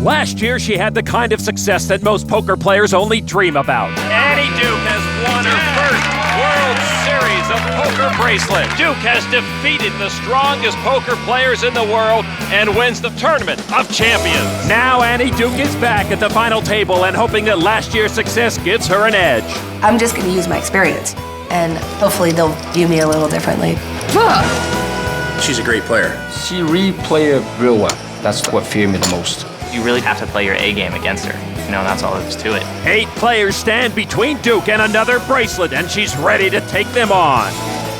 Last year, she had the kind of success that most poker players only dream about. Annie Duke has won her first World Series of Poker bracelet. Duke has defeated the strongest poker players in the world and wins the Tournament of Champions. Now Annie Duke is back at the final table and hoping that last year's success gives her an edge. I'm just going to use my experience, and hopefully they'll view me a little differently. She's a great player. She replayed it real well. That's what feared me the most. You really have to play your A game against her. You know, that's all there is to it. 8 players stand between Duke and another bracelet, and she's ready to take them on.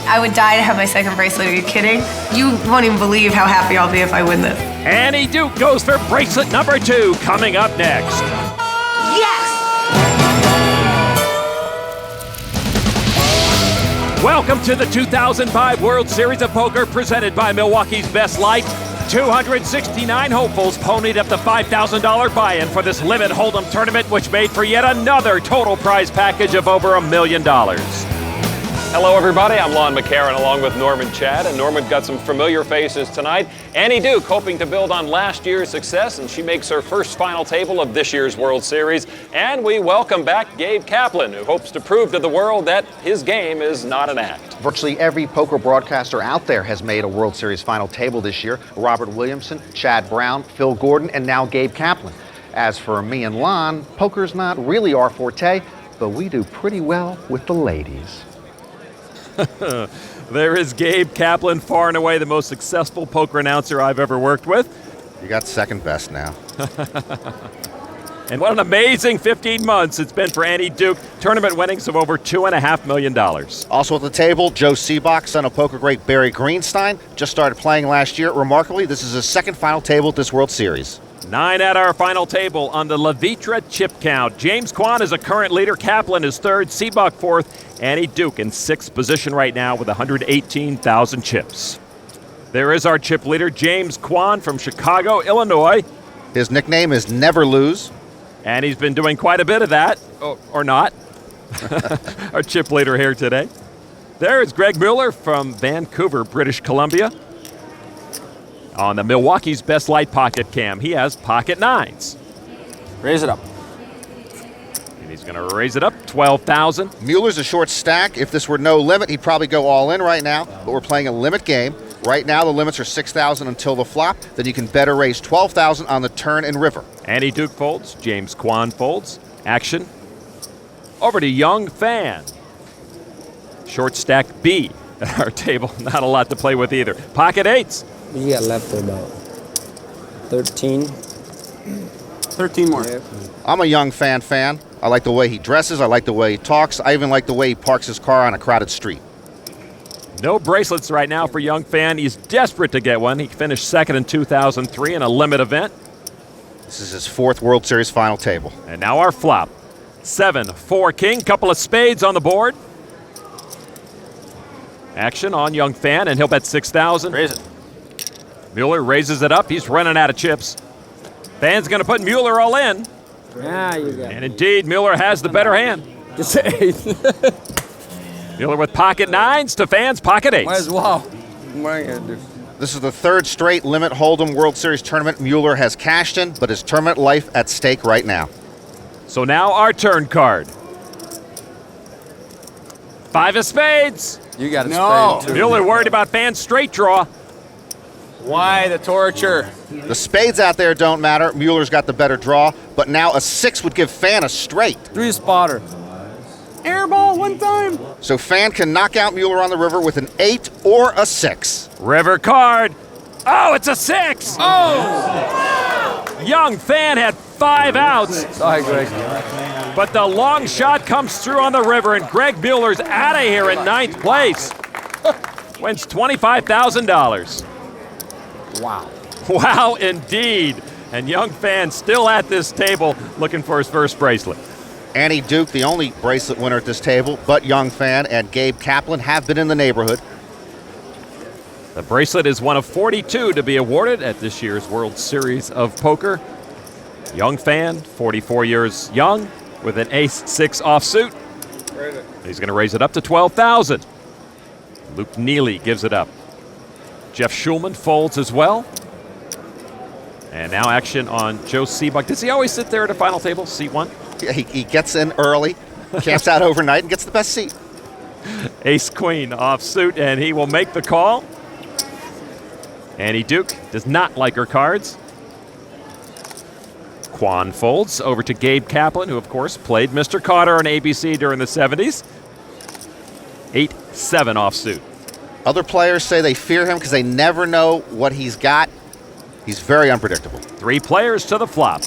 I would die to have my second bracelet. Are you kidding? You won't even believe how happy I'll be if I win this. Annie Duke goes for bracelet number 2, coming up next. Yes! Welcome to the 2005 World Series of Poker presented by Milwaukee's Best Light. 269 hopefuls ponied up the $5,000 buy-in for this limit hold'em tournament, which made for yet another total prize package of over $1 million. Hello, everybody. I'm Lon McCarron along with Norman Chad, and Norman got some familiar faces tonight. Annie Duke hoping to build on last year's success, and she makes her first final table of this year's World Series. And we welcome back Gabe Kaplan, who hopes to prove to the world that his game is not an act. Virtually every poker broadcaster out there has made a World Series final table this year. Robert Williamson, Chad Brown, Phil Gordon, and now Gabe Kaplan. As for me and Lon, poker's not really our forte, but we do pretty well with the ladies. There is Gabe Kaplan, far and away the most successful poker announcer I've ever worked with. You got second best now. And what an amazing 15 months it's been for Annie Duke. Tournament winnings of over $2.5 million. Also at the table, Joe Sebok, son of poker great Barry Greenstein, just started playing last year. Remarkably, this is his second final table at this World Series. 9 at our final table on the La Vitra chip count. James Kwan is a current leader. Kaplan is third. Sebok fourth. Annie Duke in 6th position right now with 118,000 chips. There is our chip leader, James Kwan from Chicago, Illinois. His nickname is Never Lose. And he's been doing quite a bit of that, or not. Our chip leader here today. There is Greg Mueller from Vancouver, British Columbia. On the Milwaukee's Best Light pocket cam, he has pocket 9s. Raise it up. And he's going to raise it up, 12,000. Mueller's a short stack. If this were no limit, he'd probably go all in right now, but we're playing a limit game. Right now, the limits are 6,000 until the flop. Then you can bet or raise 12,000 on the turn and river. Annie Duke folds. James Kwan folds. Action. Over to young Phan. Short stack B at our table. Not a lot to play with either. Pocket 8s. You got left about 13. 13 more. Yeah. I'm a young fan. I like the way he dresses. I like the way he talks. I even like the way he parks his car on a crowded street. No bracelets right now for young Phan. He's desperate to get one. He finished second in 2003 in a limit event. This is his 4th World Series final table. And now our flop. 7, 4 king, couple of spades on the board. Action on young Phan, and he'll bet 6,000. Raise it. Mueller raises it up. He's running out of chips. Phan's going to put Mueller all in. Yeah, you got And indeed, Mueller has the better hand. just 8. Mueller with pocket 9s to Phan's pocket 8s. Might as well. What am I gonna do? This is the 3rd straight Limit Hold'em World Series tournament Mueller has cashed in, but his tournament life at stake right now. So now our turn card. 5 of spades. You got it. No. Spade, too. Mueller worried about Phan's straight draw. Why the torture? The spades out there don't matter. Mueller's got the better draw, but now a 6 would give Phan a straight. 3 spotter. Airball one time. So Phan can knock out Mueller on the river with an 8 or a 6. River card. Oh, it's a 6. Oh! Young Phan had 5 outs, Sorry, Greg. but the long shot comes through on the river, and Greg Mueller's out of here in 9th place. Wins $25,000. Wow. Wow, indeed. And young Phan still at this table looking for his first bracelet. Annie Duke, the only bracelet winner at this table, but young Phan and Gabe Kaplan have been in the neighborhood. The bracelet is one of 42 to be awarded at this year's World Series of Poker. Young Phan, 44 years young, with an ace-6 offsuit. He's going to raise it up to 12,000. Luke Neely gives it up. Jeff Shulman folds as well. And now action on Joe Sebok. Does he always sit there at a final table, seat 1? Yeah, he gets in early, camps out overnight, and gets the best seat. Ace-queen offsuit, and he will make the call. Annie Duke does not like her cards. Quan folds over to Gabe Kaplan, who, of course, played Mr. Carter on ABC during the 70s. 8-7 offsuit. Other players say they fear him because they never know what he's got. He's very unpredictable. 3 players to the flop.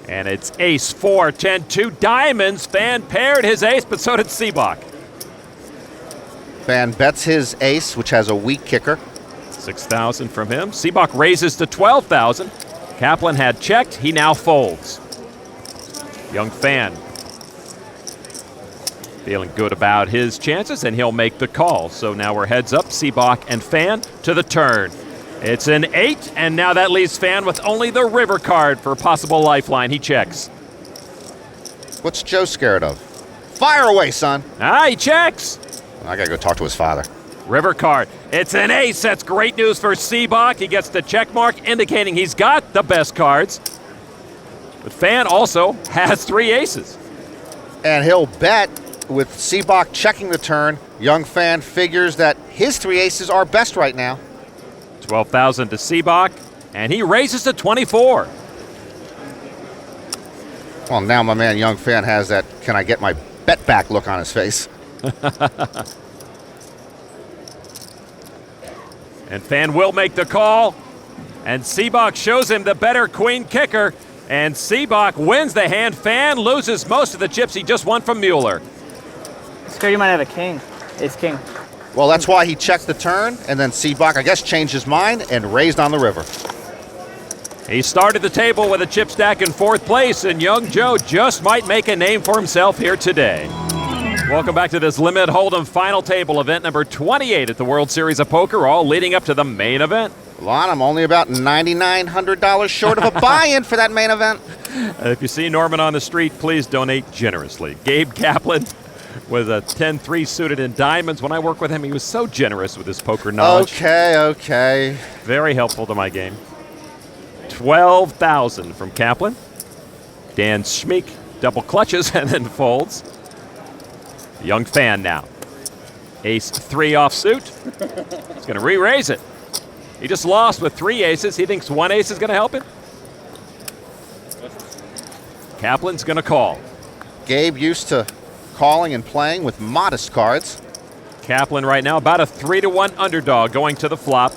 And it's ace, 4, 10, 2 diamonds. Phan paired his ace, but so did Sebok. Phan bets his ace, which has a weak kicker. 6,000 from him. Sebok raises to 12,000. Kaplan had checked. He now folds. Young Phan feeling good about his chances, and he'll make the call. So now we're heads up, Sebok and Phan to the turn. It's an 8, and now that leaves Phan with only the river card for a possible lifeline. He checks. What's Joe scared of? Fire away, son. He checks. I gotta go talk to his father. River card. It's an ace. That's great news for Sebok. He gets the check mark, indicating he's got the best cards. But Phan also has 3 aces. And he'll bet with Sebok checking the turn. Young Phan figures that his 3 aces are best right now. 12,000 to Sebok, and he raises to 24. Well, now my man Young Phan has that can I get my bet back look on his face. And Phan will make the call, and Sebok shows him the better queen kicker, and Sebok wins the hand. Phan loses most of the chips he just won from Mueller. Scared you might have a king. Ace king. Well, that's why he checked the turn, and then Sebok, I guess, changed his mind and raised on the river. He started the table with a chip stack in 4th place, and young Joe just might make a name for himself here today. Welcome back to this Limited Hold'em final table event number 28 at the World Series of Poker, all leading up to the main event. Lon, I'm only about $9,900 short of a buy-in for that main event. If you see Norman on the street, please donate generously. Gabe Kaplan with a 10-3 suited in diamonds. When I work with him, he was so generous with his poker knowledge. Okay. Very helpful to my game. 12,000 from Kaplan. Dan Schmeek double clutches and then folds. Young Phan now. Ace-3 offsuit. He's going to re-raise it. He just lost with 3 aces. He thinks 1 ace is going to help him. Kaplan's going to call. Gabe used to calling and playing with modest cards. Kaplan right now about a 3-1 underdog going to the flop.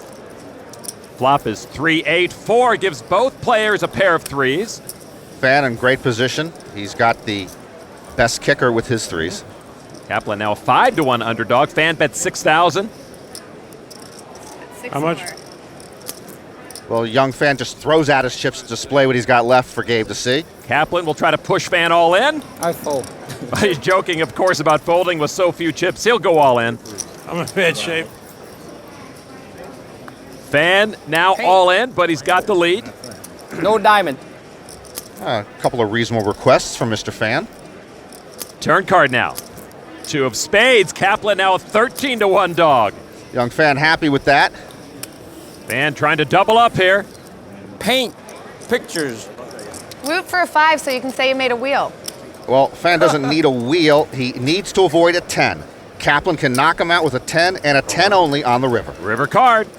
Flop is 3-8-4, gives both players a pair of 3s. Phan in great position. He's got the best kicker with his 3s. Kaplan now a 5-1 underdog. Phan bet 6,000. How much? Well, young Phan just throws out his chips to display what he's got left for Gabe to see. Kaplan will try to push Phan all in. I fold. He's joking, of course, about folding with so few chips. He'll go all in. I'm in bad shape. Phan now all in, but he's got the lead. No diamond. A couple of reasonable requests from Mr. Phan. Turn card now. 2 of spades. Kaplan now a 13-1 dog. Young Phan happy with that. Phan trying to double up here. Paint. Pictures. Root for a 5 so you can say you made a wheel. Well, Phan doesn't need a wheel. He needs to avoid a 10. Kaplan can knock him out with a 10 and a 10 only on the river. River card.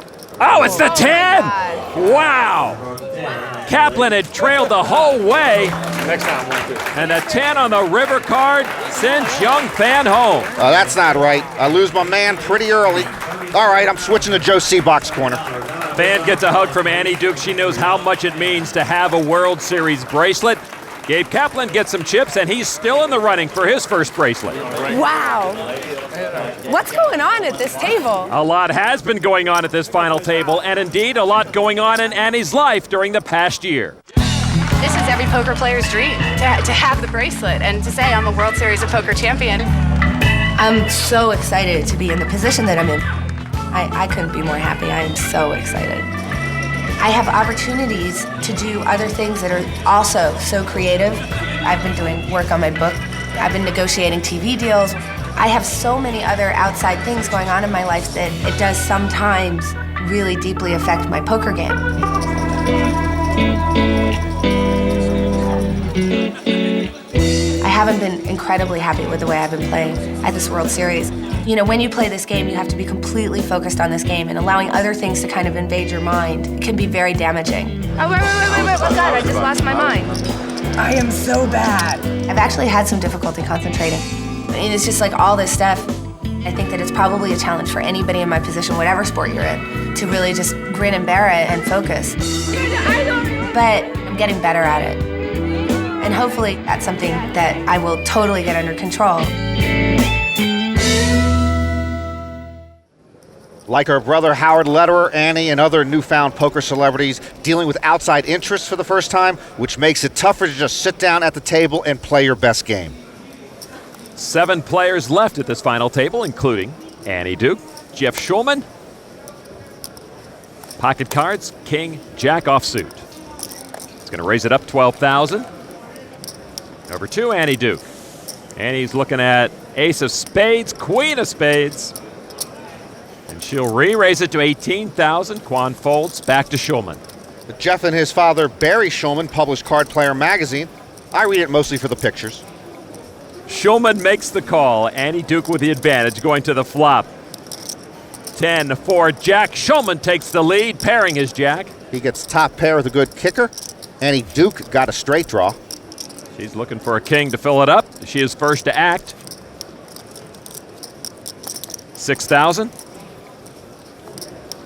Oh, it's the 10! God. Wow! Kaplan had trailed the whole way. Next time, we'll do. And the 10 on the river card sends young Phan home. That's not right. I lose my man pretty early. All right, I'm switching to Joe Sebok's corner. Phan gets a hug from Annie Duke. She knows how much it means to have a World Series bracelet. Gabe Kaplan gets some chips, and he's still in the running for his first bracelet. Wow. What's going on at this table? A lot has been going on at this final table, and indeed a lot going on in Annie's life during the past year. This is every poker player's dream, to have the bracelet and to say I'm a World Series of Poker champion. I'm so excited to be in the position that I'm in. I couldn't be more happy. I am so excited. I have opportunities to do other things that are also so creative. I've been doing work on my book. I've been negotiating TV deals. I have so many other outside things going on in my life that it does sometimes really deeply affect my poker game. I haven't been incredibly happy with the way I've been playing at this World Series. You know, when you play this game, you have to be completely focused on this game, and allowing other things to kind of invade your mind can be very damaging. Oh, wait. Oh, God, I just lost my mind. I am so bad. I've actually had some difficulty concentrating. I mean, it's just like all this stuff. I think that it's probably a challenge for anybody in my position, whatever sport you're in, to really just grin and bear it and focus. But I'm getting better at it. And hopefully that's something that I will totally get under control. Like her brother Howard Lederer, Annie, and other newfound poker celebrities dealing with outside interests for the first time, which makes it tougher to just sit down at the table and play your best game. 7 players left at this final table, including Annie Duke, Jeff Shulman. Pocket cards, king, jack offsuit. It's going to raise it up 12,000. Number 2, Annie Duke. Annie's looking at ace of spades, queen of spades. And she'll re-raise it to 18,000. Quan folds back to Shulman. Jeff and his father, Barry Shulman, published Card Player magazine. I read it mostly for the pictures. Shulman makes the call. Annie Duke with the advantage, going to the flop. 10-4 jack. Shulman takes the lead, pairing his jack. He gets top pair with a good kicker. Annie Duke got a straight draw. She's looking for a king to fill it up. She is first to act. 6,000.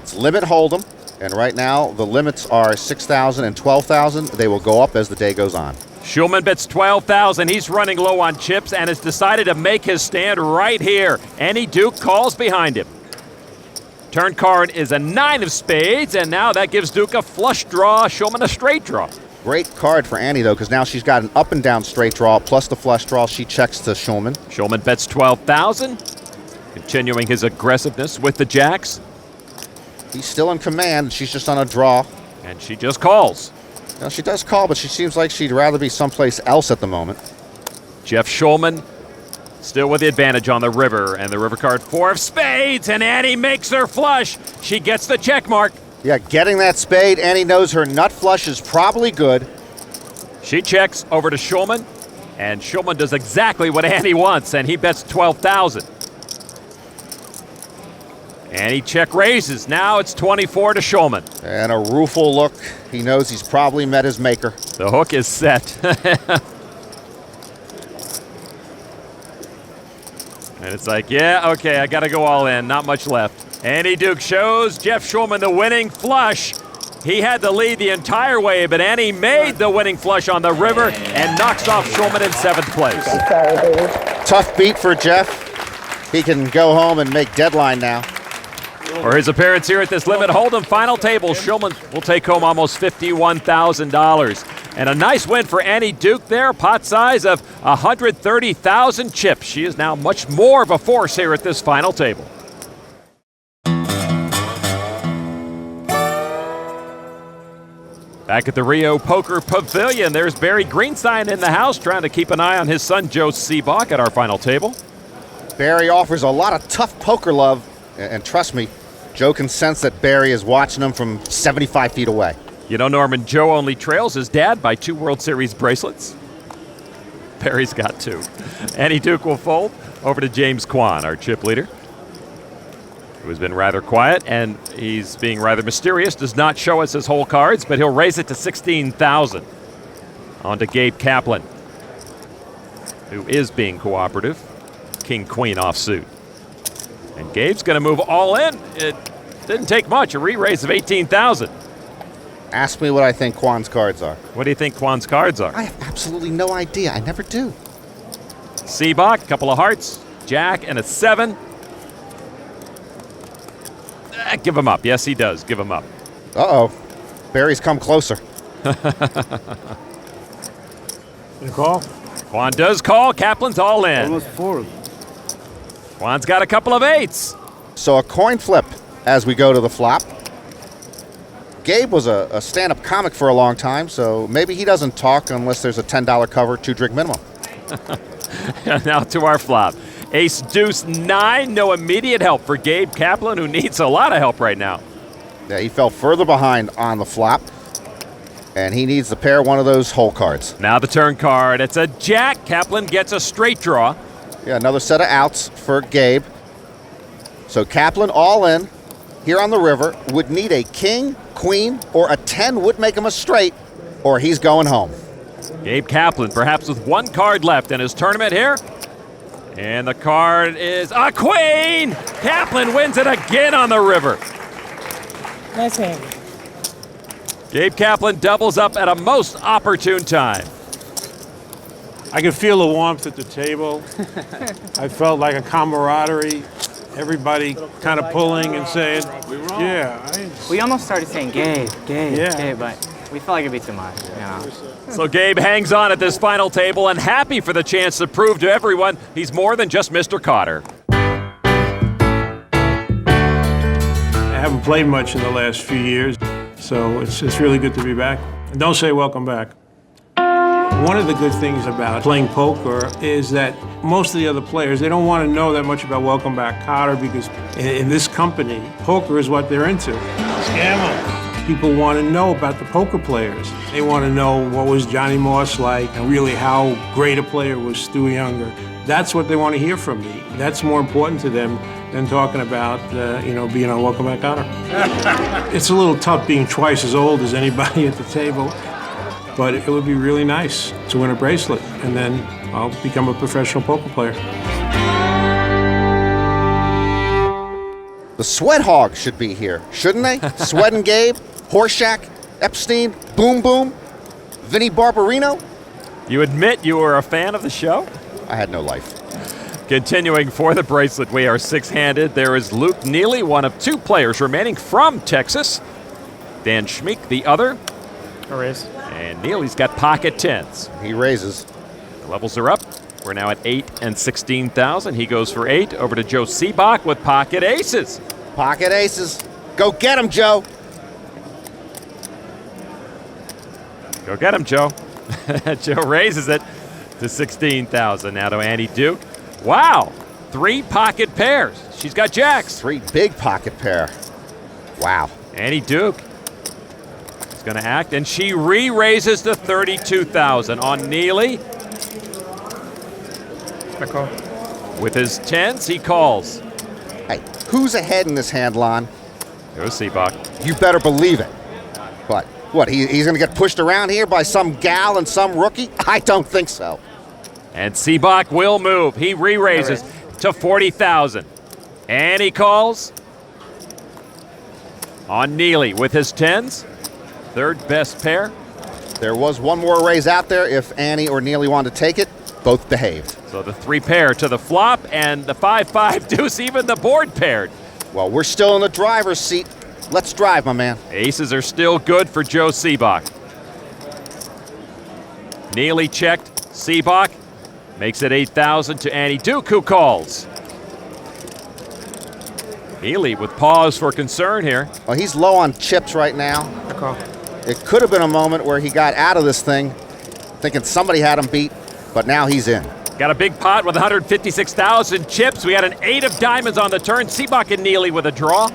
It's limit hold'em, and right now the limits are 6,000 and 12,000. They will go up as the day goes on. Shulman bets 12,000. He's running low on chips and has decided to make his stand right here. Annie Duke calls behind him. Turn card is a 9 of spades, and now that gives Duke a flush draw, Shulman a straight draw. Great card for Annie, though, because now she's got an up and down straight draw plus the flush draw. She checks to Shulman. Shulman bets 12,000, continuing his aggressiveness with the jacks. He's still in command. She's just on a draw. And she just calls. Now, she does call, but she seems like she'd rather be someplace else at the moment. Jeff Shulman still with the advantage on the river, and the river card 4 of spades, and Annie makes her flush. She gets the check mark. Yeah, getting that spade. Annie knows her nut flush is probably good. She checks over to Shulman, and Shulman does exactly what Annie wants, and he bets 12,000. Annie check raises. Now it's 24 to Shulman. And a rueful look. He knows he's probably met his maker. The hook is set. And it's like, yeah, okay, I got to go all in. Not much left. Annie Duke shows Jeff Shulman the winning flush. He had the lead the entire way, but Annie made the winning flush on the river and knocks off Shulman in 7th place. Tough beat for Jeff. He can go home and make deadline now. For his appearance here at this limit hold'em final table, Shulman will take home almost $51,000. And a nice win for Annie Duke there, pot size of 130,000 chips. She is now much more of a force here at this final table. Back at the Rio Poker Pavilion, there's Barry Greenstein in the house trying to keep an eye on his son Joe Sebok at our final table. Barry offers a lot of tough poker love, and trust me, Joe can sense that Barry is watching him from 75 feet away. You know, Norman, Joe only trails his dad by 2 World Series bracelets. Barry's got 2. Annie Duke will fold over to James Quan, our chip leader, who has been rather quiet, and he's being rather mysterious, does not show us his whole cards, but he'll raise it to 16,000. On to Gabe Kaplan, who is being cooperative. King-Queen offsuit. And Gabe's going to move all in. It didn't take much, a re-raise of 18,000. Ask me what I think Quan's cards are. What do you think Quan's cards are? I have absolutely no idea. I never do. Sebok, a couple of hearts, jack, and a 7. Give him up. Yes, he does. Give him up. Uh-oh. Barry's come closer. You call? Quan does call. Kaplan's all in. Almost 4. Quan's got a couple of 8s. So a coin flip as we go to the flop. Gabe was a stand-up comic for a long time, so maybe he doesn't talk unless there's a $10 cover, 2-drink minimum. Now to our flop. Ace, deuce, 9. No immediate help for Gabe Kaplan, who needs a lot of help right now. Yeah, he fell further behind on the flop. And he needs to pair one of those hole cards. Now the turn card. It's a jack. Kaplan gets a straight draw. Yeah, another set of outs for Gabe. So Kaplan all in here on the river would need a king, queen, or a 10 would make him a straight, or he's going home. Gabe Kaplan, perhaps with one card left in his tournament here. And the card is a queen! Kaplan wins it again on the river. Nice hand. Gabe Kaplan doubles up at a most opportune time. I could feel the warmth at the table. I felt like a camaraderie. Everybody kind of pulling and saying, yeah. We almost started saying Gabe, Yeah. Gabe, but we felt like it'd be too much, you know. So Gabe hangs on at this final table and happy for the chance to prove to everyone he's more than just Mr. Cotter. I haven't played much in the last few years, so it's really good to be back. And don't say welcome back. One of the good things about playing poker is that most of the other players, they don't want to know that much about welcome back Cotter, because in this company, poker is what they're into. Scam 'em. People want to know about the poker players. They want to know what was Johnny Moss like and really how great a player was Stu Younger. That's what they want to hear from me. That's more important to them than talking about, being on Welcome Back Cotter. It's a little tough being twice as old as anybody at the table, but it would be really nice to win a bracelet, and then I'll become a professional poker player. The Sweat Hogs should be here, shouldn't they? Sweat and Gabe, Horseshack, Epstein, Boom Boom, Vinny Barbarino. You admit you were a fan of the show? I had no life. Continuing for the bracelet, we are six-handed. There is Luke Neely, one of two players remaining from Texas. Dan Schmeek, the other. A raise. And Neely's got pocket tens. He raises. The levels are up. We're now at 8 and 16,000. He goes for 8. Over to Joe Sebok with pocket aces. Pocket aces. Go get him, Joe. Go get him, Joe. Joe raises it to 16,000. Now to Annie Duke. Wow, 3 pocket pairs. She's got jacks. 3 big pocket pair. Wow. Annie Duke is going to act, and she re-raises to 32,000 on Neely. I call. With his tens, he calls. Hey, who's ahead in this hand, Lon? Goes Sebok. You better believe it. But what, he's going to get pushed around here by some gal and some rookie? I don't think so. And Sebok will move. He re-raises to 40,000. And he calls on Neely with his tens. Third best pair. There was one more raise out there if Annie or Neely wanted to take it. Both behaved. So the 3 pair to the flop and the 5-5 deuce, even the board paired. Well, we're still in the driver's seat. Let's drive, my man. Aces are still good for Joe Sebok. Neely checked. Sebok makes it 8,000 to Annie Duke, who calls. Neely with pause for concern here. Well, he's low on chips right now. I call. It could have been a moment where he got out of this thing thinking somebody had him beat, but now he's in. Got a big pot with 156,000 chips. We had an 8 of diamonds on the turn. Sebok and Neely with a draw.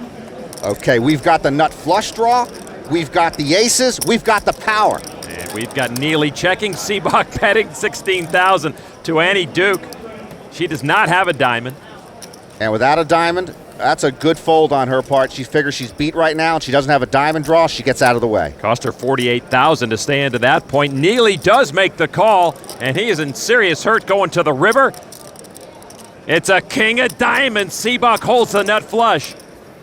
Okay, we've got the nut flush draw. We've got the aces. We've got the power. And we've got Neely checking. Sebok betting 16,000 to Annie Duke. She does not have a diamond. And without a diamond, that's a good fold on her part. She figures she's beat right now, and she doesn't have a diamond draw. She gets out of the way. Cost her 48,000 to stay into that point. Neely does make the call, and he is in serious hurt going to the river. It's a king of diamonds. Sebok holds the nut flush.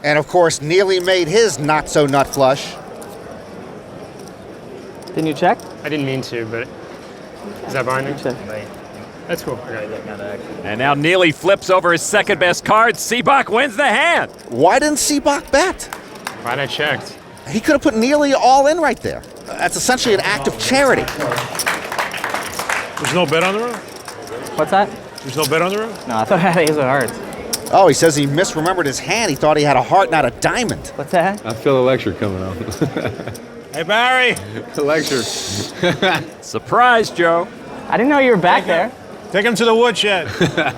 And of course, Neely made his not so nut flush. Didn't you check? I didn't mean to, but is that binding? Check. That's cool. And now Neely flips over his second best card. Sebok wins the hand. Why didn't Sebok bet? Glad I checked. He could have put Neely all in right there. That's essentially an act of charity. There's no bet on the road? What's that? There's no bet on the road? No, I thought I had ace of hearts. Oh, he says he misremembered his hand. He thought he had a heart, not a diamond. What's that? I feel a lecture coming up. Hey, Barry. A lecture. Surprise, Joe. I didn't know you were back there. Take him to the woodshed.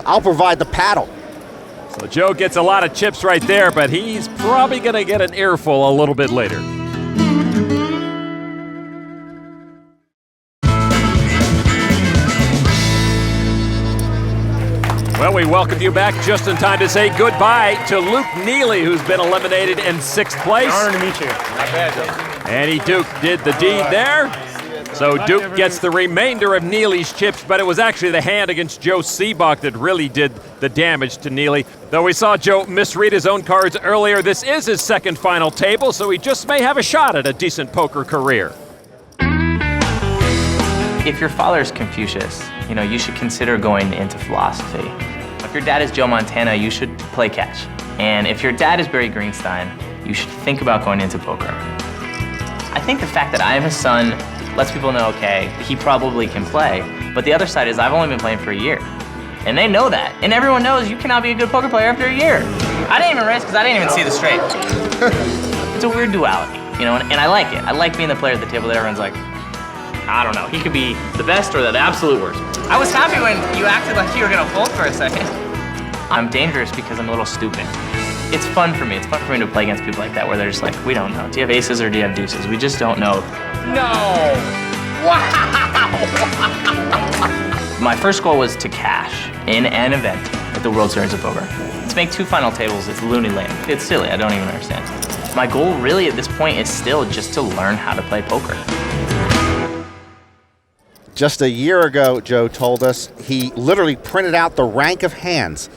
I'll provide the paddle. So Joe gets a lot of chips right there, but he's probably going to get an earful a little bit later. Well, we welcome you back just in time to say goodbye to Luke Neely, who's been eliminated in 6th place. Honor to meet you. Not bad, Joe. Annie Duke did the deed there. So Duke gets the remainder of Neely's chips, but it was actually the hand against Joe Sebok that really did the damage to Neely. Though we saw Joe misread his own cards earlier, this is his 2nd final table, so he just may have a shot at a decent poker career. If your father's Confucius, you should consider going into philosophy. If your dad is Joe Montana, you should play catch. And if your dad is Barry Greenstein, you should think about going into poker. I think the fact that I am his son lets people know, okay, he probably can play. But the other side is I've only been playing for a year. And they know that. And everyone knows you cannot be a good poker player after a year. I didn't even raise because I didn't even see the straight. It's a weird duality, and I like it. I like being the player at the table that everyone's like, I don't know, he could be the best or the absolute worst. I was happy when you acted like you were gonna fold for a second. I'm dangerous because I'm a little stupid. It's fun for me. It's fun for me to play against people like that where they're just like, we don't know. Do you have aces or do you have deuces? We just don't know. No! Wow! My first goal was to cash in an event at the World Series of Poker. To make 2 final tables, it's loony lame. It's silly, I don't even understand. My goal really at this point is still just to learn how to play poker. Just a year ago, Joe told us he literally printed out the rank of hands.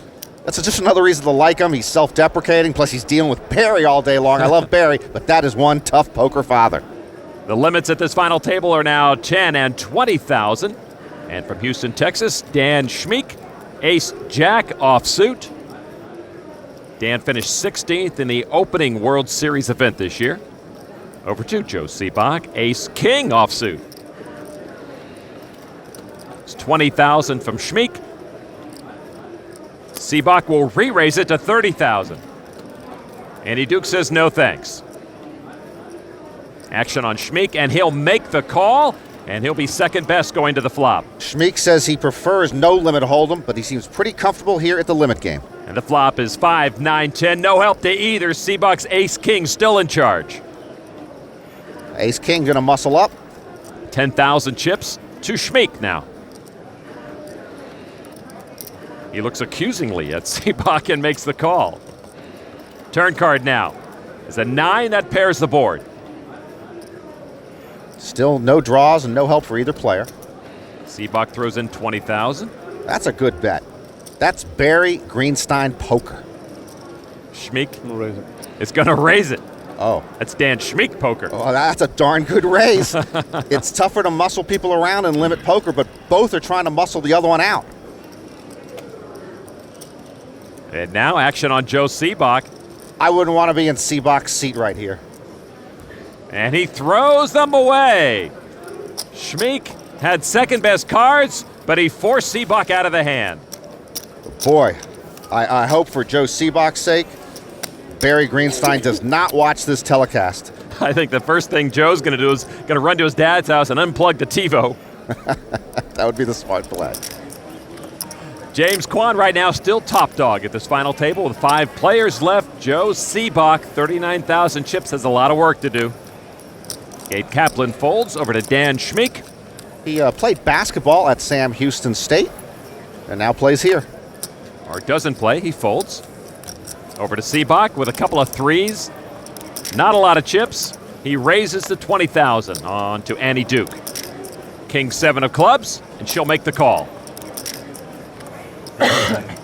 That's just another reason to like him. He's self-deprecating, plus he's dealing with Barry all day long. I love Barry, but that is one tough poker father. The limits at this final table are now 10 and 20,000. And from Houston, Texas, Dan Schmeek, Ace-Jack offsuit. Dan finished 16th in the opening World Series event this year. Over to Joe Sebok, Ace-King offsuit. 20,000 from Schmeek. Sebok will re-raise it to 30,000. Andy Duke says no thanks. Action on Schmeek, and he'll make the call, and he'll be second best going to the flop. Schmeek says he prefers no limit hold'em, but he seems pretty comfortable here at the limit game. And the flop is 5, 9, 10. No help to either. Sebok's Ace-King still in charge. Ace-King gonna muscle up. 10,000 chips to Schmeek now. He looks accusingly at Sebok and makes the call. Turn card now is a 9 that pairs the board. Still no draws and no help for either player. Sebok throws in 20,000. That's a good bet. That's Barry Greenstein poker. Schmeek is going to raise it. Oh. That's Dan Schmeek poker. Oh, that's a darn good raise. It's tougher to muscle people around in limit poker, but both are trying to muscle the other one out. And now action on Joe Sebok. I wouldn't want to be in Sebok's seat right here. And he throws them away. Schmeek had second best cards, but he forced Sebok out of the hand. Boy, I hope for Joe Sebok's sake, Barry Greenstein does not watch this telecast. I think the first thing Joe's going to do is going to run to his dad's house and unplug the TiVo. That would be the smart play. James Kwan right now still top dog at this final table with 5 players left. Joe Sebok, 39,000 chips, has a lot of work to do. Gabe Kaplan folds over to Dan Schmeek. He played basketball at Sam Houston State and now plays here. Or doesn't play, he folds. Over to Sebok with a couple of threes. Not a lot of chips. He raises to 20,000 on to Annie Duke. King 7 of clubs, and she'll make the call.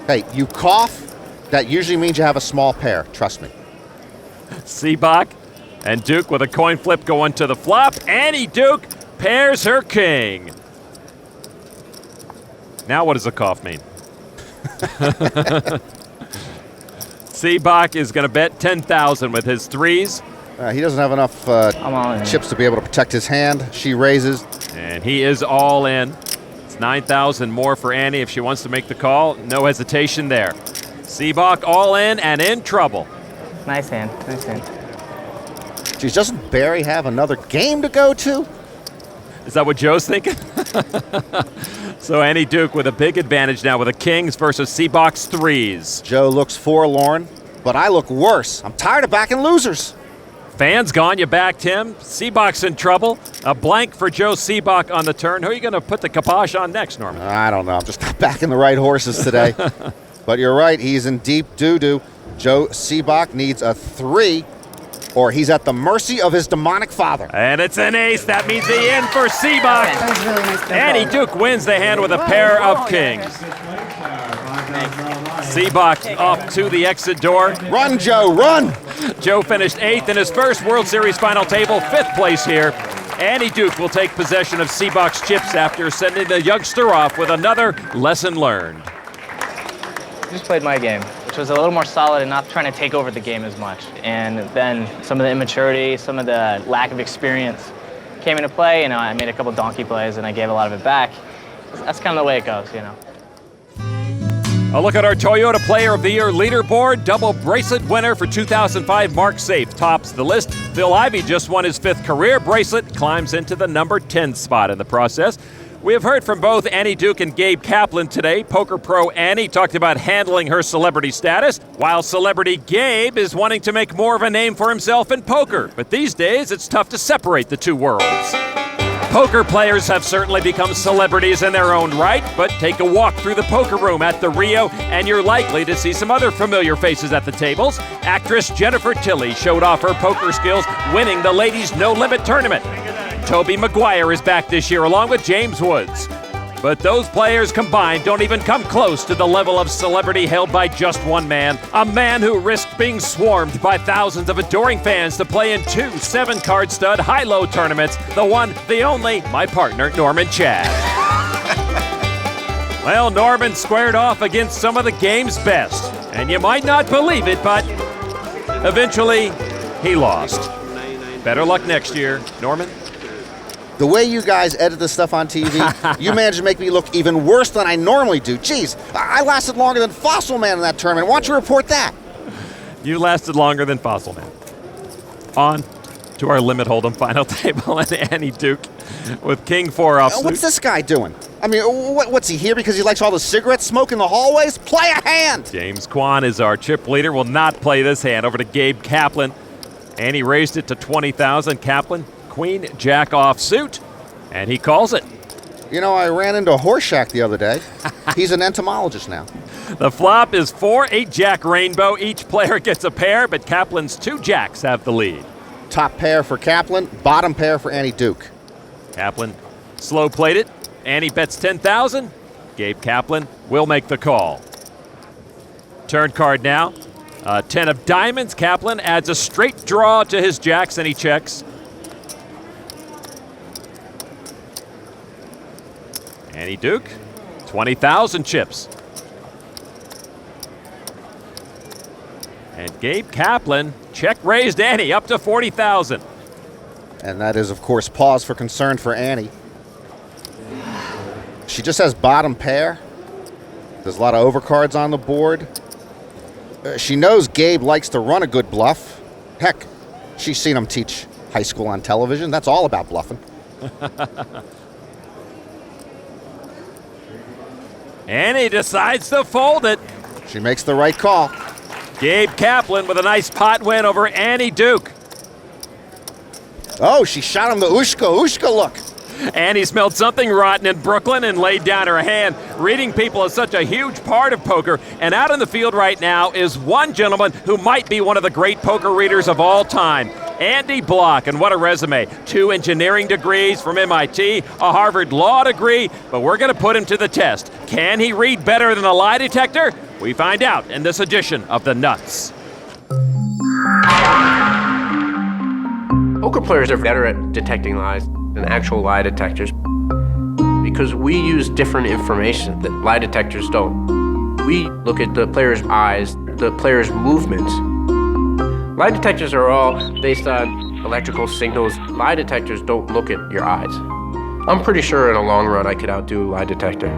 Hey, you cough, that usually means you have a small pair, trust me. Sebok and Duke with a coin flip going to the flop. Annie Duke pairs her king. Now what does a cough mean? Sebok is going to bet 10,000 with his threes. He doesn't have enough chips to be able to protect his hand. She raises. And he is all in. It's 9,000 more for Annie if she wants to make the call. No hesitation there. Sebok all in and in trouble. Nice hand, nice hand. Geez, doesn't Barry have another game to go to? Is that what Joe's thinking? So Annie Duke with a big advantage now with the kings versus Sebok's threes. Joe looks forlorn, but I look worse. I'm tired of backing losers. Phan's gone. You backed him. Sebok's in trouble. A blank for Joe Sebok on the turn. Who are you going to put the kibosh on next, Norman? I don't know. I'm just not backing the right horses today. But you're right. He's in deep doo-doo. Joe Sebok needs a 3, or he's at the mercy of his demonic father. And it's an ace. That means the end for Sebok. That was really nice. Annie Duke wins the hand with a pair of kings. Sebok off to the exit door. Run, Joe, run! Joe finished 8th in his first World Series final table, 5th place here. Annie Duke will take possession of Sebok's chips after sending the youngster off with another lesson learned. Just played my game, which was a little more solid and not trying to take over the game as much. And then some of the immaturity, some of the lack of experience came into play. You know, I made a couple donkey plays and I gave a lot of it back. That's kind of the way it goes, you know. A look at our Toyota Player of the Year leaderboard. Double bracelet winner for 2005, Mark Safe tops the list. Phil Ivey just won his 5th career bracelet, climbs into the number 10 spot in the process. We have heard from both Annie Duke and Gabe Kaplan today. Poker pro Annie talked about handling her celebrity status, while celebrity Gabe is wanting to make more of a name for himself in poker. But these days, it's tough to separate the two worlds. Poker players have certainly become celebrities in their own right, but take a walk through the poker room at the Rio, and you're likely to see some other familiar faces at the tables. Actress Jennifer Tilly showed off her poker skills, winning the Ladies No Limit tournament. Tobey Maguire is back this year, along with James Woods. But those players combined don't even come close to the level of celebrity held by just one man. A man who risked being swarmed by thousands of adoring fans to play in 2 7-card stud high-low tournaments. The one, the only, my partner, Norman Chad. Well, Norman squared off against some of the game's best. And you might not believe it, but eventually he lost. Better luck next year, Norman. The way you guys edit this stuff on TV, you managed to make me look even worse than I normally do. Jeez, I lasted longer than Fossil Man in that tournament. Why don't you report that? You lasted longer than Fossil Man. On to our limit hold'em final table and Annie Duke with King 4 offsuit. What's this guy doing? I mean, what's he here because he likes all the cigarette smoke in the hallways? Play a hand! James Kwan is our chip leader, will not play this hand. Over to Gabe Kaplan. Annie raised it to 20,000. Kaplan, Queen Jack offsuit, and he calls it. You know, I ran into Horseshack the other day. He's an entomologist now. The flop is 4-8 Jack Rainbow. Each player gets a pair, but Kaplan's 2 jacks have the lead. Top pair for Kaplan, bottom pair for Annie Duke. Kaplan slow played it. Annie bets 10,000. Gabe Kaplan will make the call. Turn card now. 10 of diamonds. Kaplan adds a straight draw to his jacks, and he checks. Annie Duke, 20,000 chips. And Gabe Kaplan check raised Annie up to 40,000. And that is, of course, pause for concern for Annie. She just has bottom pair. There's a lot of overcards on the board. She knows Gabe likes to run a good bluff. Heck, she's seen him teach high school on television. That's all about bluffing. Annie decides to fold it. She makes the right call. Gabe Kaplan with a nice pot win over Annie Duke. Oh, she shot him the Ushka look. Annie smelled something rotten in Brooklyn and laid down her hand. Reading people is such a huge part of poker, and out in the field right now is one gentleman who might be one of the great poker readers of all time, Andy Block. And what a resume. 2 engineering degrees from MIT, a Harvard law degree, but we're going to put him to the test. Can he read better than a lie detector? We find out in this edition of The Nuts. Poker players are better at detecting lies than actual lie detectors because we use different information that lie detectors don't. We look at the player's eyes, the player's movements. Lie detectors are all based on electrical signals. Lie detectors don't look at your eyes. I'm pretty sure in the long run I could outdo a lie detector.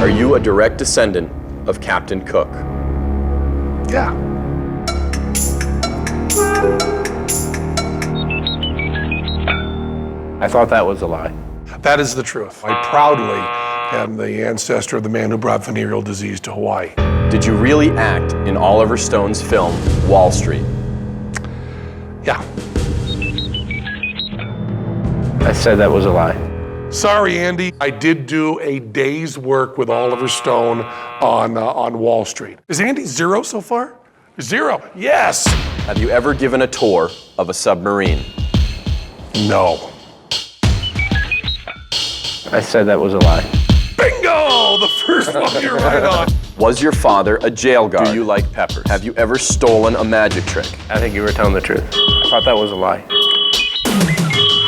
Are you a direct descendant of Captain Cook? Yeah. I thought that was a lie. That is the truth. I proudly am the ancestor of the man who brought venereal disease to Hawaii. Did you really act in Oliver Stone's film, Wall Street? Yeah. I said that was a lie. Sorry, Andy. I did do a day's work with Oliver Stone on Wall Street. Is Andy 0 so far? 0. Yes. Have you ever given a tour of a submarine? No. I said that was a lie. Bingo! The first one you're right on. Was your father a jail guard? Do you like peppers? Have you ever stolen a magic trick? I think you were telling the truth. I thought that was a lie.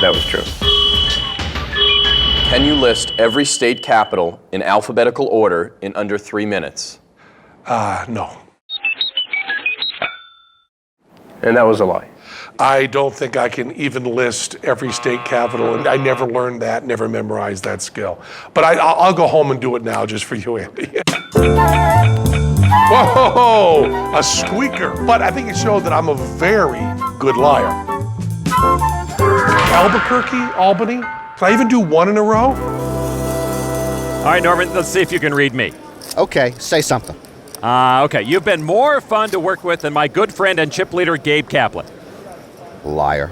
That was true. Can you list every state capital in alphabetical order in under 3 minutes? No. And that was a lie. I don't think I can even list every state capital, and I never learned that, never memorized that skill. But I'll go home and do it now just for you, Andy. Whoa, a squeaker. But I think it showed that I'm a very good liar. Albuquerque, Albany, can I even do 1 in a row? All right, Norman, let's see if you can read me. Okay, say something. Okay, you've been more fun to work with than my good friend and chip leader, Gabe Kaplan. Liar.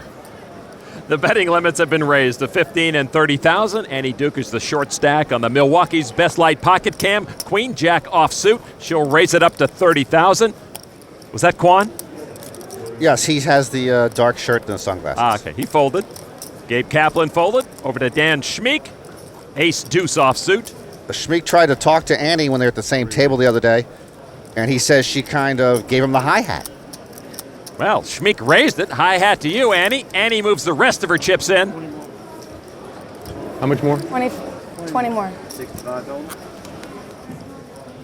The betting limits have been raised to 15 and 30,000. Annie Duke is the short stack on the Milwaukee's Best Light Pocket Cam. Queen Jack offsuit. She'll raise it up to 30,000. Was that Quan? Yes, he has the dark shirt and the sunglasses. Okay, he folded. Gabe Kaplan folded. Over to Dan Schmeek. Ace deuce offsuit. Schmeek tried to talk to Annie when they were at the same table the other day, and he says she kind of gave him the hi-hat. Well, Schmeek raised it. High hat to you, Annie. Annie moves the rest of her chips in. How much more? 20 more.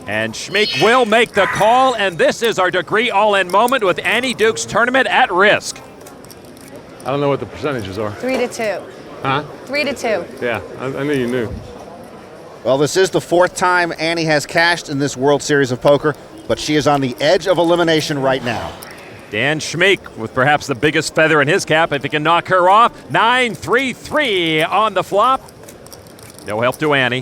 And Schmeek will make the call, and this is our degree all-in moment with Annie Duke's tournament at risk. I don't know what the percentages are. 3-2. Huh? 3-2. Yeah, I knew you knew. Well, this is the 4th time Annie has cashed in this World Series of Poker, but she is on the edge of elimination right now. Dan Schmeek with perhaps the biggest feather in his cap if he can knock her off. 9-3-3 on the flop. No help to Annie.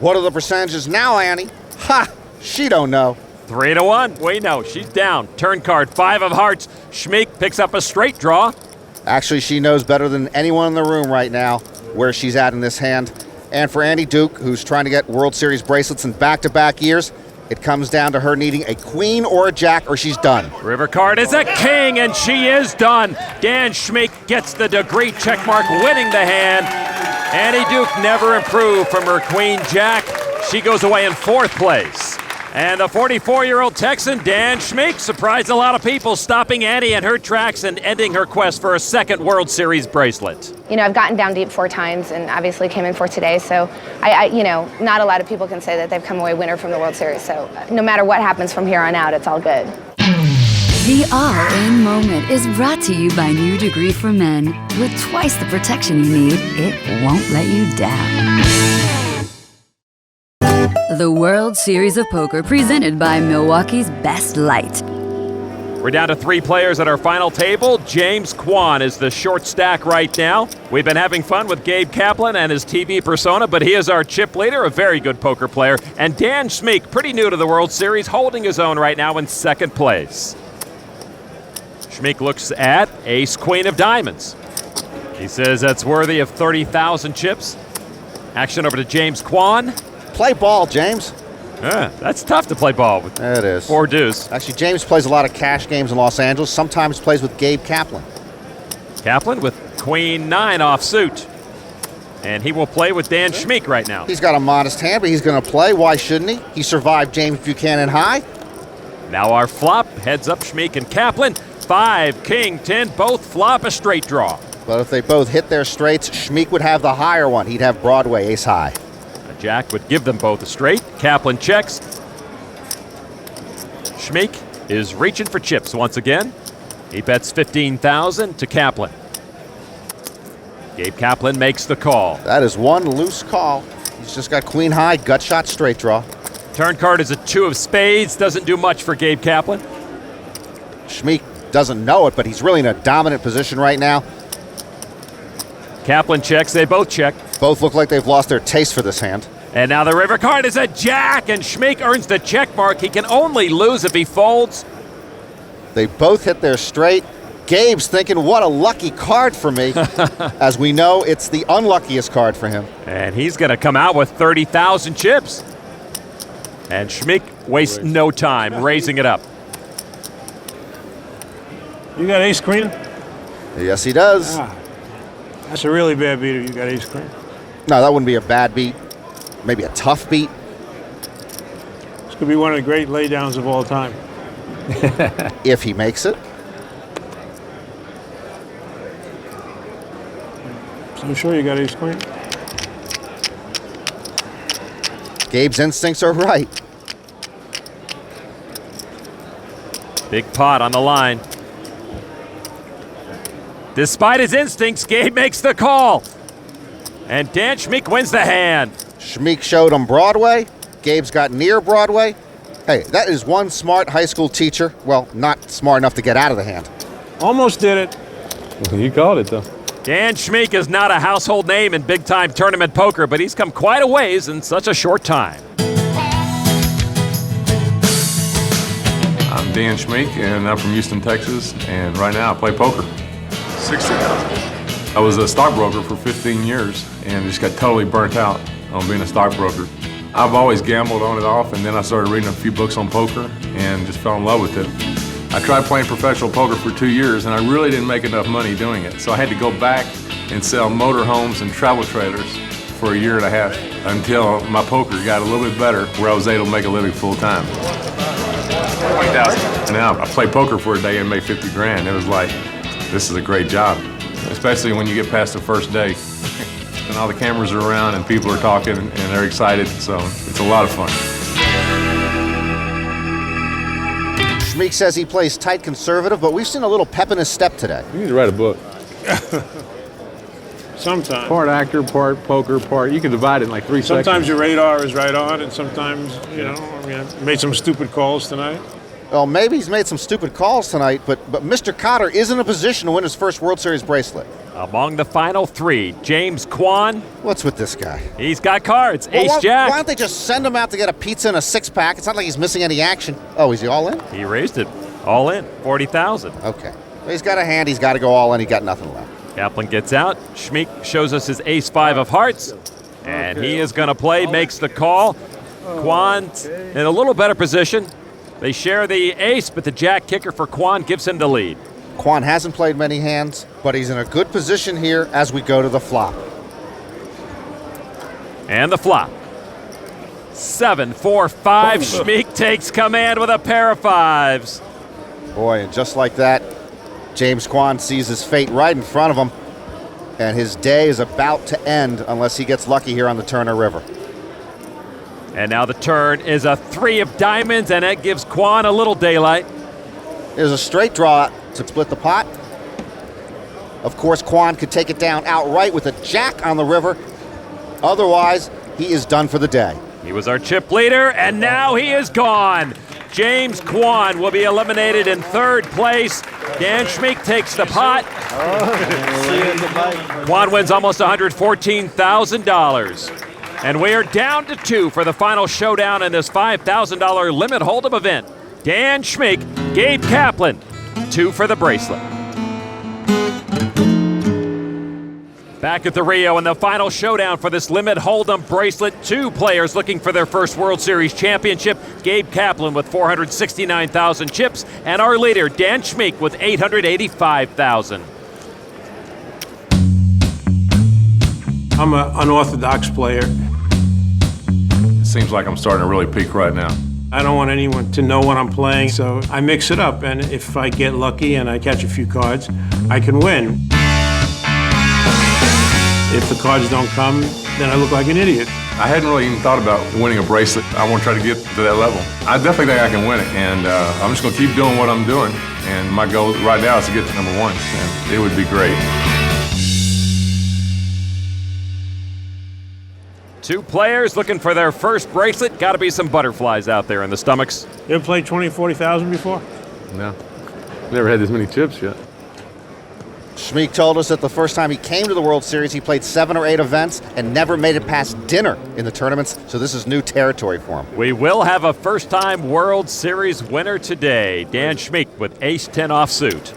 What are the percentages now, Annie? Ha! She don't know. 3-1. We know. She's down. Turn card, 5 of hearts. Schmeek picks up a straight draw. Actually, she knows better than anyone in the room right now where she's at in this hand. And for Annie Duke, who's trying to get World Series bracelets in back-to-back years, it comes down to her needing a queen or a jack or she's done. River card is a king, and she is done. Dan Schmeek gets the degree checkmark, winning the hand. Annie Duke never improved from her queen jack. She goes away in 4th place. And the 44-year-old Texan, Dan Schmeek, surprised a lot of people, stopping Annie in her tracks and ending her quest for a 2nd World Series bracelet. You know, I've gotten down deep 4 times and obviously came in 4 today, so you know, not a lot of people can say that they've come away winner from the World Series, so no matter what happens from here on out, it's all good. The All-In Moment is brought to you by New Degree for Men. With twice the protection you need, it won't let you down. The World Series of Poker presented by Milwaukee's Best Light. We're down to 3 players at our final table. James Quan is the short stack right now. We've been having fun with Gabe Kaplan and his TV persona, but he is our chip leader, a very good poker player. And Dan Schmeek, pretty new to the World Series, holding his own right now in 2nd place. Schmeek looks at ace queen of diamonds. He says that's worthy of 30,000 chips. Action over to James Quan. Play ball, James. That's tough to play ball with. It is. 4 deuce. Actually, James plays a lot of cash games in Los Angeles. Sometimes plays with Gabe Kaplan. Kaplan with queen 9 offsuit. And he will play with Dan Schmeek right now. He's got a modest hand, but he's going to play. Why shouldn't he? He survived James Buchanan high. Now our flop, heads up Schmeek and Kaplan. 5, king, 10, both flop a straight draw. But if they both hit their straights, Schmeek would have the higher one. He'd have Broadway ace high. A jack would give them both a straight. Kaplan checks. Schmeek is reaching for chips once again. He bets 15,000 to Kaplan. Gabe Kaplan makes the call. That is one loose call. He's just got queen high, gut shot, straight draw. Turn card is a 2 of spades. Doesn't do much for Gabe Kaplan. Schmeek doesn't know it, but he's really in a dominant position right now. Kaplan checks. They both check. Both look like they've lost their taste for this hand. And now the river card is a jack, and Schmeek earns the check mark. He can only lose if he folds. They both hit their straight. Gabe's thinking, what a lucky card for me. As we know, it's the unluckiest card for him. And he's going to come out with 30,000 chips. And Schmeek wastes no time raising it up. You got ace queen? Yes, he does. That's a really bad beat if you got ace queen. No, that wouldn't be a bad beat. Maybe a tough beat. This could be one of the great laydowns of all time. If he makes it. So I'm sure you got ace queen. Gabe's instincts are right. Big pot on the line. Despite his instincts, Gabe makes the call. And Dan Schmeek wins the hand. Schmeek showed him Broadway. Gabe's got near Broadway. Hey, that is one smart high school teacher. Well, not smart enough to get out of the hand. Almost did it. You called it, though. Dan Schmeek is not a household name in big-time tournament poker, but he's come quite a ways in such a short time. I'm Dan Schmeek, and I'm from Houston, Texas, and right now I play poker. 60,000. I was a stockbroker for 15 years and just got totally burnt out on being a stockbroker. I've always gambled on and off, and then I started reading a few books on poker and just fell in love with it. I tried playing professional poker for 2 years, and I really didn't make enough money doing it. So I had to go back and sell motorhomes and travel trailers for a year and a half until my poker got a little bit better, where I was able to make a living full time. 20,000. Now I play poker for a day and make 50 grand. It was like, this is a great job, especially when you get past the first day and all the cameras are around and people are talking and they're excited. So it's a lot of fun. Schmeek says he plays tight conservative, but we've seen a little pep in his step today. You need to write a book. Sometimes. Part actor, part poker, part. You can divide it in like 3 seconds. Sometimes your radar is right on, and sometimes, you know, I mean, I made some stupid calls tonight. Well, maybe he's made some stupid calls tonight, but Mr. Cotter is in a position to win his first World Series bracelet. Among the final 3, James Kwan. What's with this guy? He's got cards. Well, Ace-Jack. Why don't they just send him out to get a pizza and a six-pack? It's not like he's missing any action. Oh, is he all in? He raised it. All in. 40,000. Okay. Well, he's got a hand. He's got to go all in. He got nothing left. Kaplan gets out. Schmeek shows us his ace-5 of hearts. And he is going to play, makes the call. Kwan in a little better position. They share the ace, but the jack kicker for Kwan gives him the lead. Kwan hasn't played many hands, but he's in a good position here as we go to the flop. And the flop. 7, 4, 5. Schmeek takes command with a pair of 5s. Boy, and just like that, James Kwan sees his fate right in front of him, and his day is about to end unless he gets lucky here on the Turner River. And now the turn is a 3 of diamonds, and that gives Kwan a little daylight. There's a straight draw to split the pot. Of course, Kwan could take it down outright with a jack on the river. Otherwise, he is done for the day. He was our chip leader, and now he is gone. James Kwan will be eliminated in 3rd place. Dan Schmeek takes the pot. Kwan wins almost $114,000. And we are down to 2 for the final showdown in this $5,000 limit hold'em event. Dan Schmeek, Gabe Kaplan, 2 for the bracelet. Back at the Rio in the final showdown for this limit hold'em bracelet, 2 players looking for their first World Series championship. Gabe Kaplan with 469,000 chips, and our leader, Dan Schmeek, with 885,000. I'm an unorthodox player. It seems like I'm starting to really peak right now. I don't want anyone to know what I'm playing, so I mix it up, and if I get lucky and I catch a few cards, I can win. If the cards don't come, then I look like an idiot. I hadn't really even thought about winning a bracelet. I want to try to get to that level. I definitely think I can win it, and I'm just going to keep doing what I'm doing. And my goal right now is to get to number 1, and it would be great. Two players looking for their first bracelet. Got to be some butterflies out there in the stomachs. You ever played 20, 40,000 before? No. Never had this many chips yet. Schmeek told us that the first time he came to the World Series, he played 7 or 8 events and never made it past dinner in the tournaments, so this is new territory for him. We will have a first-time World Series winner today. Dan Schmeek with ace-10 offsuit.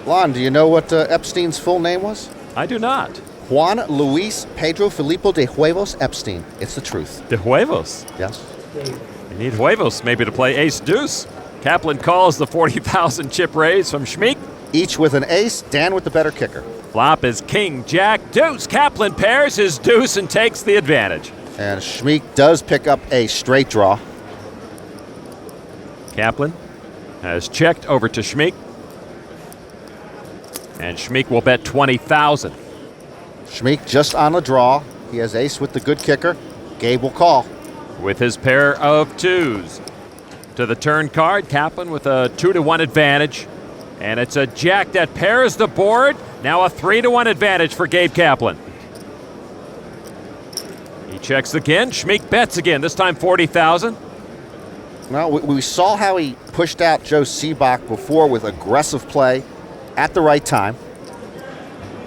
Lon, do you know what Epstein's full name was? I do not. Juan Luis Pedro Filippo de Huevos Epstein. It's the truth. De Huevos? Yes. You need Huevos maybe to play ace-deuce. Kaplan calls the 40,000 chip raise from Schmeek. Each with an ace, Dan with the better kicker. Flop is king, jack, deuce. Kaplan pairs his deuce and takes the advantage. And Schmeek does pick up a straight draw. Kaplan has checked over to Schmeek. And Schmeek will bet 20,000. Schmeek just on the draw. He has ace with the good kicker. Gabe will call. With his pair of twos. To the turn card, Kaplan with a 2-1 advantage. And it's a jack that pairs the board. Now a 3-1 advantage for Gabe Kaplan. He checks again. Schmeek bets again, this time 40,000. Well, we saw how he pushed out Joe Sebok before with aggressive play at the right time.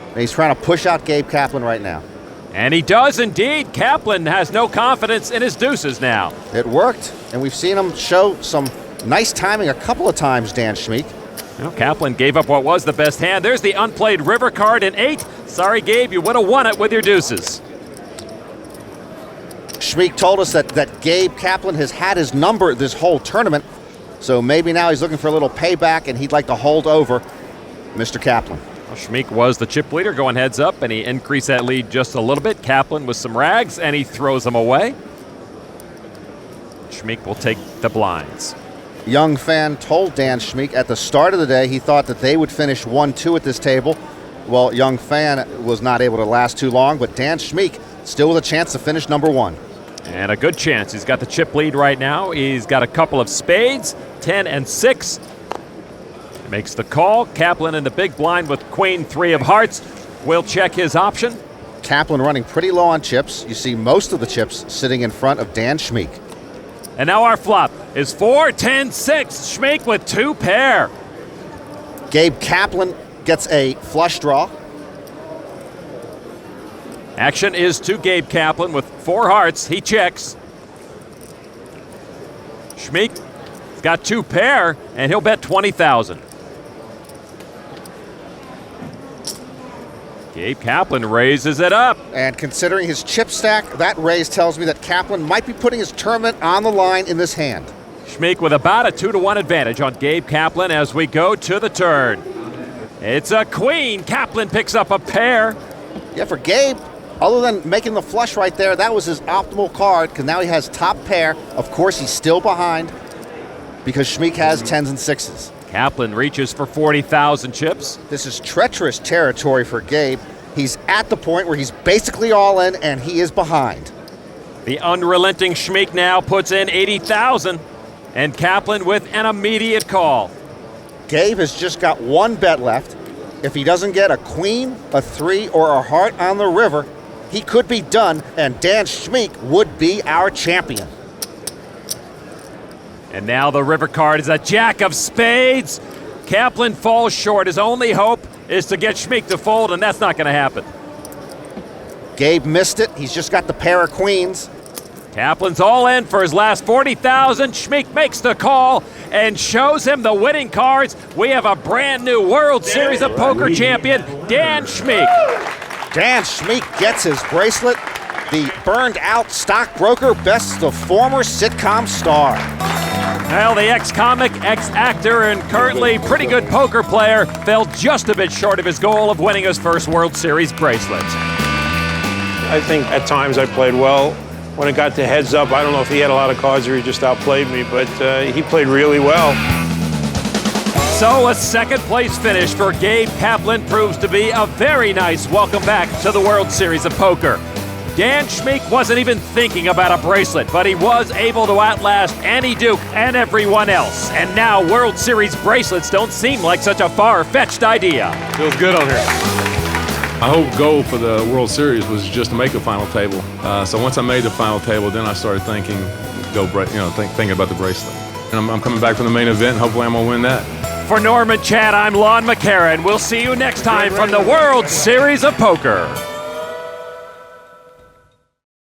And he's trying to push out Gabe Kaplan right now. And he does indeed. Kaplan has no confidence in his deuces now. It worked, and we've seen him show some nice timing a couple of times, Dan Schmeek. Well, Kaplan gave up what was the best hand. There's the unplayed river card in 8. Sorry, Gabe, you would have won it with your deuces. Schmeek told us that Gabe Kaplan has had his number this whole tournament, so maybe now he's looking for a little payback, and he'd like to hold over Mr. Kaplan. Well, Schmeek was the chip leader going heads up, and he increased that lead just a little bit. Kaplan with some rags, and he throws them away. Schmeek will take the blinds. Young Phan told Dan Schmeek at the start of the day he thought that they would finish 1-2 at this table. Well, young Phan was not able to last too long, but Dan Schmeek still with a chance to finish number 1. And a good chance. He's got the chip lead right now. He's got a couple of spades, 10 and 6. He makes the call. Kaplan in the big blind with queen 3 of hearts. Will check his option. Kaplan running pretty low on chips. You see most of the chips sitting in front of Dan Schmeek. And now our flop is 4, 10, 6. Schmeek with 2 pair. Gabe Kaplan gets a flush draw. Action is to Gabe Kaplan with 4 hearts. He checks. Schmeek's got 2 pair, and he'll bet 20,000. Gabe Kaplan raises it up. And considering his chip stack, that raise tells me that Kaplan might be putting his tournament on the line in this hand. Schmeek with about a 2-1 advantage on Gabe Kaplan as we go to the turn. It's a queen. Kaplan picks up a pair. Yeah, for Gabe, other than making the flush right there, that was his optimal card because now he has top pair. Of course, he's still behind because Schmeek has 10s and 6s. Kaplan reaches for 40,000 chips. This is treacherous territory for Gabe. He's at the point where he's basically all in and he is behind. The unrelenting Schmeek now puts in 80,000 and Kaplan with an immediate call. Gabe has just got 1 bet left. If he doesn't get a queen, a 3, or a heart on the river, he could be done and Dan Schmeek would be our champion. And now the river card is a jack of spades. Kaplan falls short. His only hope is to get Schmeek to fold, and that's not going to happen. Gabe missed it. He's just got the pair of queens. Kaplan's all in for his last 40,000. Schmeek makes the call and shows him the winning cards. We have a brand new World Series of Poker champion, Dan Schmeek. Dan Schmeek gets his bracelet. The burned out stockbroker bests the former sitcom star. Well, the ex-comic, ex-actor, and currently pretty good poker player fell just a bit short of his goal of winning his first World Series bracelet. I think at times I played well. When it got to heads up, I don't know if he had a lot of cards or he just outplayed me, but he played really well. So a second place finish for Gabe Kaplan proves to be a very nice welcome back to the World Series of Poker. Dan Schmeek wasn't even thinking about a bracelet, but he was able to outlast Annie Duke and everyone else. And now World Series bracelets don't seem like such a far-fetched idea. Feels good on here. My whole goal for the World Series was just to make a final table. So once I made the final table, then I started thinking, thinking about the bracelet. And I'm coming back from the main event, and hopefully I'm gonna win that. For Norm and Chad, I'm Lon McCarran. We'll see you next time from the World Series of Poker.